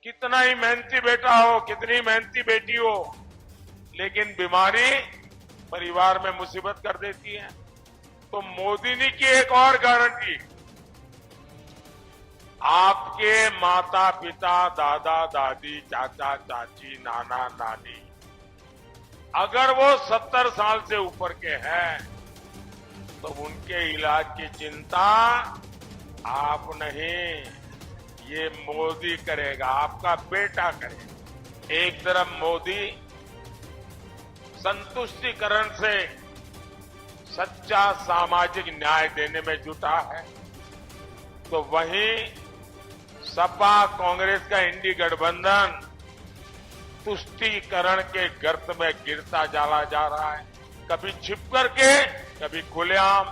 कितना ही मेहनती बेटा हो, कितनी मेहनती बेटी हो, लेकिन बीमारी परिवार में मुसीबत कर देती है। तो मोदी ने की एक और गारंटी, आपके माता पिता, दादा दादी, चाचा चाची, नाना नानी अगर वो 70 साल से ऊपर के हैं तो उनके इलाज की चिंता आप नहीं, ये मोदी करेगा, आपका बेटा करेगा। एक तरफ मोदी संतुष्टिकरण से सच्चा सामाजिक न्याय देने में जुटा है, तो वहीं सपा कांग्रेस का इंडी गठबंधन तुष्टीकरण के गर्त में गिरता चला जा रहा है। कभी छिप करके, कभी खुलेआम।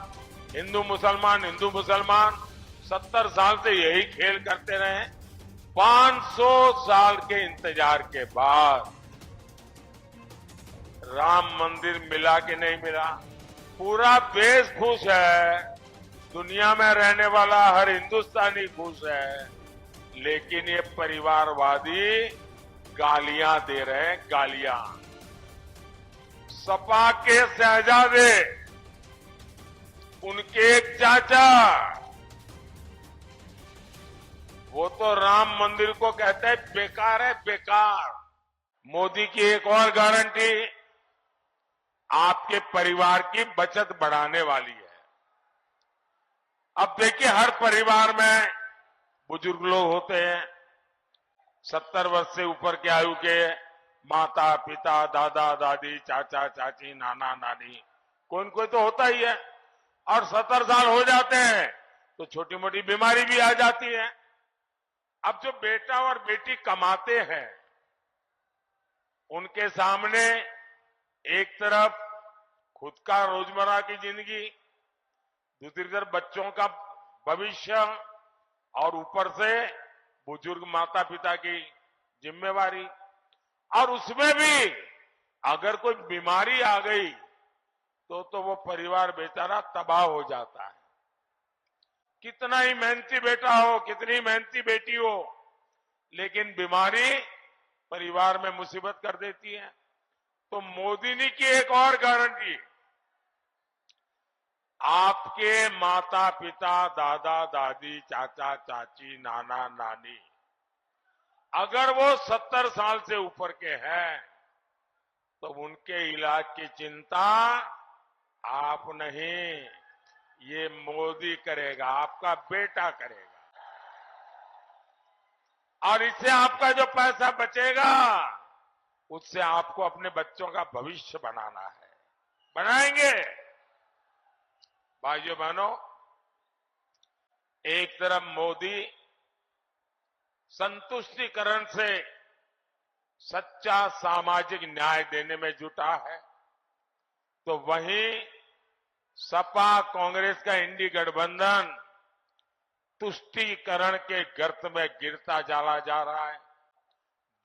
हिंदू मुसलमान 70 साल से यही खेल करते रहे। 500 साल के इंतजार के बाद राम मंदिर मिला कि नहीं मिला? पूरा देश खुश है, दुनिया में रहने वाला हर हिंदुस्तानी खुश है, लेकिन ये परिवारवादी गालियां दे रहे हैं, गालियां। सपा के शहजादे, उनके एक चाचा, वो तो राम मंदिर को कहते हैं बेकार है, बेकार। मोदी की एक और गारंटी, आपके परिवार की बचत बढ़ाने वाली है। अब देखिए, हर परिवार में बुजुर्ग लोग होते हैं, 70 वर्ष से ऊपर के आयु के, माता पिता, दादा दादी, चाचा चाची, नाना नानी, कोई न कोई तो होता ही है। और 70 साल हो जाते हैं तो छोटी मोटी बीमारी भी आ जाती है। अब जो बेटा और बेटी कमाते हैं, उनके सामने एक तरफ खुद का रोजमर्रा की जिंदगी, दूसरी तरफ बच्चों का भविष्य, और ऊपर से बुजुर्ग माता पिता की जिम्मेवारी। और उसमें भी अगर कोई बीमारी आ गई तो वो परिवार बेचारा तबाह हो जाता है। कितना ही मेहनती बेटा हो, कितनी मेहनती बेटी हो, लेकिन बीमारी परिवार में मुसीबत कर देती है। तो मोदी ने की एक और गारंटी, आपके माता पिता, दादा दादी, चाचा चाची, नाना नानी अगर वो 70 साल से ऊपर के हैं तो उनके इलाज की चिंता आप नहीं, ये मोदी करेगा, आपका बेटा करेगा। और इससे आपका जो पैसा बचेगा, उससे आपको अपने बच्चों का भविष्य बनाना है, बनाएंगे। भाइयों बहनों, एक तरफ मोदी संतुष्टिकरण से सच्चा सामाजिक न्याय देने में जुटा है, तो वहीं सपा कांग्रेस का इंडी गठबंधन तुष्टीकरण के गर्त में गिरता चला जा रहा है।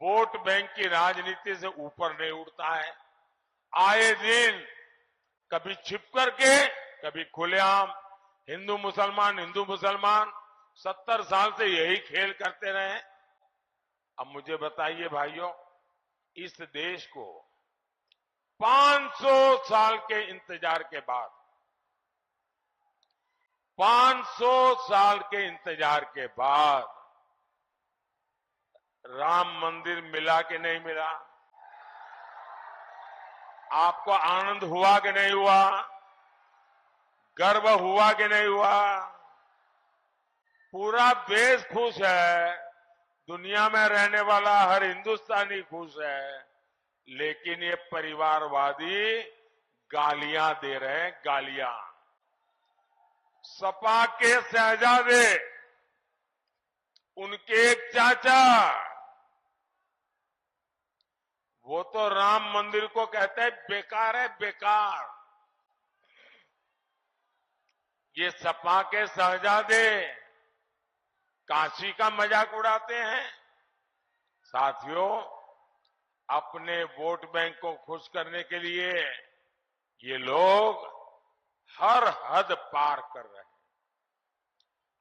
वोट बैंक की राजनीति से ऊपर नहीं उठता है। आए दिन कभी छिप करके, कभी खुलेआम। हिंदू मुसलमान 70 साल से यही खेल करते रहे। अब मुझे बताइए भाइयों, इस देश को 500 साल के इंतजार के बाद, 500 साल के इंतजार के बाद राम मंदिर मिला कि नहीं मिला? आपको आनंद हुआ कि नहीं हुआ? गर्व हुआ कि नहीं हुआ? पूरा देश खुश है, दुनिया में रहने वाला हर हिंदुस्तानी खुश है, लेकिन ये परिवारवादी गालियां दे रहे हैं, गालियां। सपा के शहजादे, उनके एक चाचा, वो तो राम मंदिर को कहते हैं बेकार है, बेकार। ये सपा के शहजादे काशी का मजाक उड़ाते हैं। साथियों, अपने वोट बैंक को खुश करने के लिए ये लोग हर हद पार कर रहे हैं।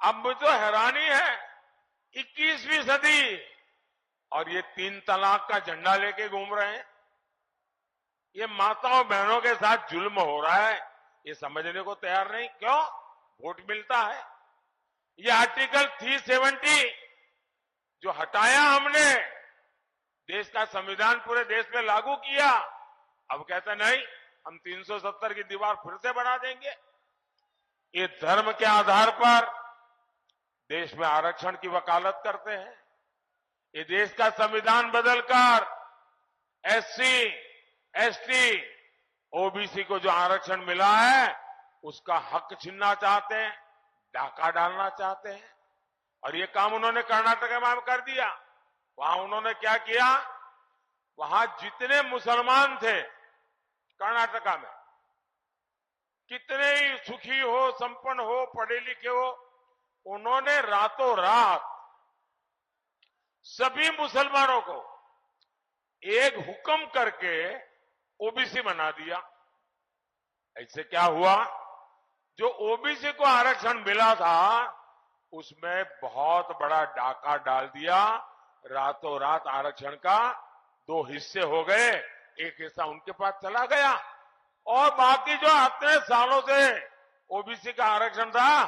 अब मुझे हैरानी है, 21वीं सदी, और ये 3 तलाक का झंडा लेके घूम रहे हैं। ये माताओं बहनों के साथ जुल्म हो रहा है, ये समझने को तैयार नहीं। क्यों? वोट मिलता है। ये आर्टिकल 370 जो हटाया हमने, देश का संविधान पूरे देश में लागू किया, अब कहते नहीं हम 370 की दीवार फिर से बना देंगे। ये धर्म के आधार पर देश में आरक्षण की वकालत करते हैं। ये देश का संविधान बदलकर एससी, एसटी, ओबीसी को जो आरक्षण मिला है उसका हक छीनना चाहते हैं, डाका डालना चाहते हैं। और ये काम उन्होंने कर्नाटक में कर दिया। वहां उन्होंने क्या किया, वहां जितने मुसलमान थे कर्नाटका में, कितने ही सुखी हो, संपन्न हो, पढ़े लिखे हो, उन्होंने रातों रात सभी मुसलमानों को एक हुक्म करके ओबीसी बना दिया। ऐसे क्या हुआ, जो ओबीसी को आरक्षण मिला था उसमें बहुत बड़ा डाका डाल दिया। रातों रात आरक्षण का 2 हिस्से हो गए, एक हिस्सा उनके पास चला गया और बाकी जो इतने सालों से ओबीसी का आरक्षण था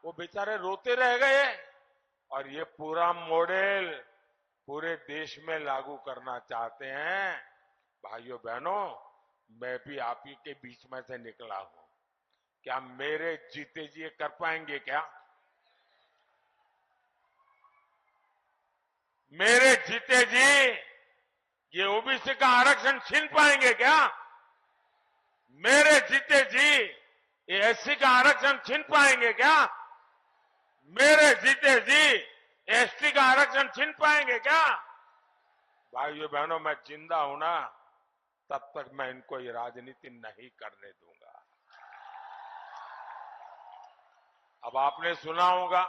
वो बेचारे रोते रह गए। और ये पूरा मॉडल पूरे देश में लागू करना चाहते हैं। भाइयों बहनों, मैं भी आप ही के बीच में से निकला हूं। क्या मेरे जीते जी ये कर पाएंगे? क्या मेरे जीते जी ये ओबीसी का आरक्षण छीन पाएंगे? क्या मेरे जीते जी ये एससी का आरक्षण छीन पाएंगे? क्या मेरे जीते जी एसटी का आरक्षण छीन पाएंगे? क्या भाइयों बहनों, मैं जिंदा हूं ना, तब तक मैं इनको ये राजनीति नहीं करने दूंगा। अब आपने सुना होगा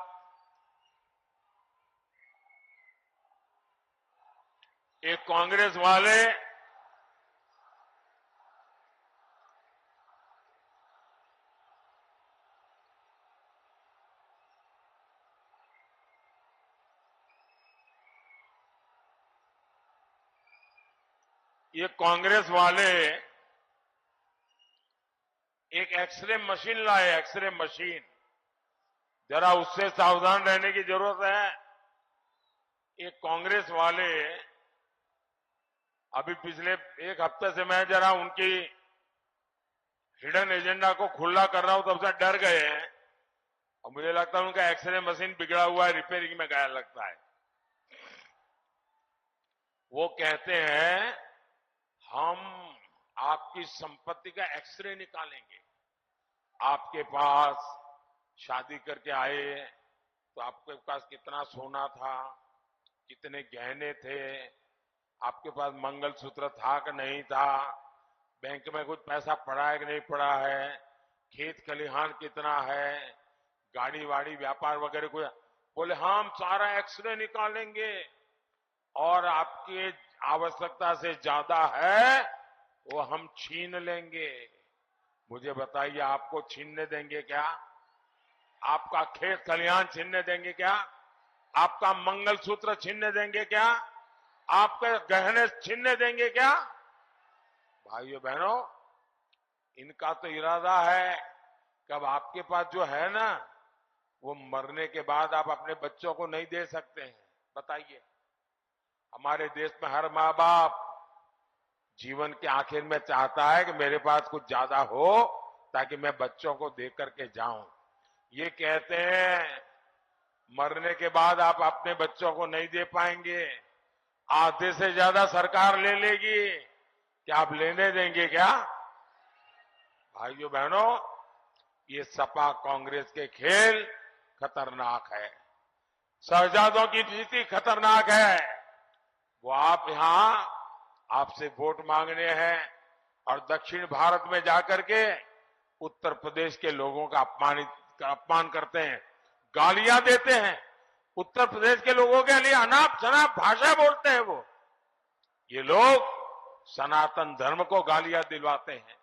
एक कांग्रेस वाले एक एक्सरे मशीन लाए, एक्सरे मशीन। जरा उससे सावधान रहने की जरूरत है। एक कांग्रेस वाले अभी पिछले 1 हफ्ते से मैं जरा उनकी हिडन एजेंडा को खुला कर रहा हूं, तब से डर गए हैं और मुझे लगता है उनका एक्सरे मशीन बिगड़ा हुआ है, रिपेयरिंग में गया लगता है। वो कहते हैं हम आपकी संपत्ति का एक्सरे निकालेंगे। आपके पास शादी करके आए तो आपके पास कितना सोना था, कितने गहने थे, आपके पास मंगलसूत्र था कि नहीं था, बैंक में कुछ पैसा पड़ा है कि नहीं पड़ा है, खेत खलिहान कितना है, गाड़ी वाड़ी व्यापार वगैरह कुछ। बोले हम सारा एक्सरे निकालेंगे और आपकी आवश्यकता से ज्यादा है वो हम छीन लेंगे। मुझे बताइए, आपको छीनने देंगे क्या? आपका खेत खलिहान छीनने देंगे क्या? आपका मंगलसूत्र छीनने देंगे क्या? आपके गहने छीनने देंगे क्या? भाइयों बहनों, इनका तो इरादा है कि अब आपके पास जो है ना, वो मरने के बाद आप अपने बच्चों को नहीं दे सकते हैं। बताइए, हमारे देश में हर माँ बाप जीवन के आखिर में चाहता है कि मेरे पास कुछ ज्यादा हो ताकि मैं बच्चों को दे करके जाऊं। ये कहते हैं मरने के बाद आप अपने बच्चों को नहीं दे पाएंगे, आधे से ज्यादा सरकार ले लेगी। क्या आप लेने देंगे क्या? भाइयों बहनों, ये सपा कांग्रेस के खेल खतरनाक है, शहजादों की नीति खतरनाक है। वो आप यहां आपसे वोट मांगने हैं और दक्षिण भारत में जाकर के उत्तर प्रदेश के लोगों का अपमान करते हैं, गालियां देते हैं, उत्तर प्रदेश के लोगों के लिए अनाप शनाप भाषा बोलते हैं। वो ये लोग सनातन धर्म को गालियां दिलवाते हैं।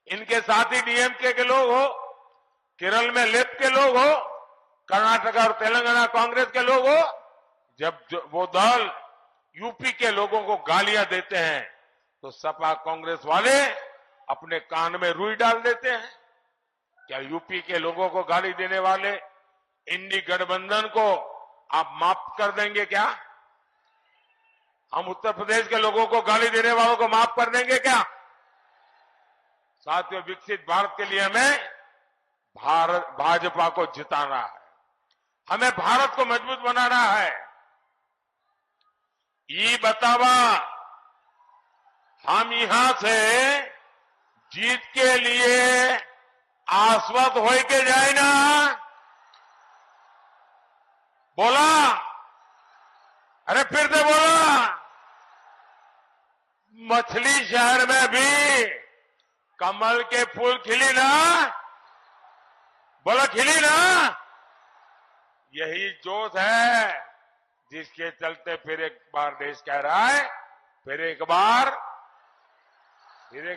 इनके साथ ही डीएमके के लोग हो, केरल में लेफ्ट के लोग हो, कर्नाटक और तेलंगाना कांग्रेस के लोग हो। जब वो दल यूपी के लोगों को गालियां देते हैं तो सपा कांग्रेस वाले अपने कान में रुई डाल देते हैं। क्या यूपी के लोगों को गाली देने वाले इंडी गठबंधन को आप माफ कर देंगे क्या? हम उत्तर प्रदेश के लोगों को गाली देने वालों को माफ कर देंगे क्या? साथियों, विकसित भारत के लिए हमें भाजपा को जिताना है, हमें भारत को मजबूत बनाना है। ये बतावा हम यहां से जीत के लिए आश्वस्त होई के जाए ना? बोला? अरे फिर से बोला। मछली शहर में भी कमल के फूल खिली ना? बोला खिली ना? यही जोश है जिसके चलते फिर एक बार देश कह रहा है, फिर एक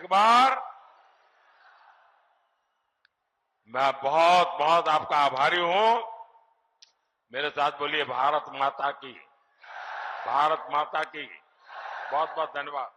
बार मैं बहुत बहुत आपका आभारी हूं। मेरे साथ बोलिए भारत माता की, भारत माता की। बहुत बहुत धन्यवाद।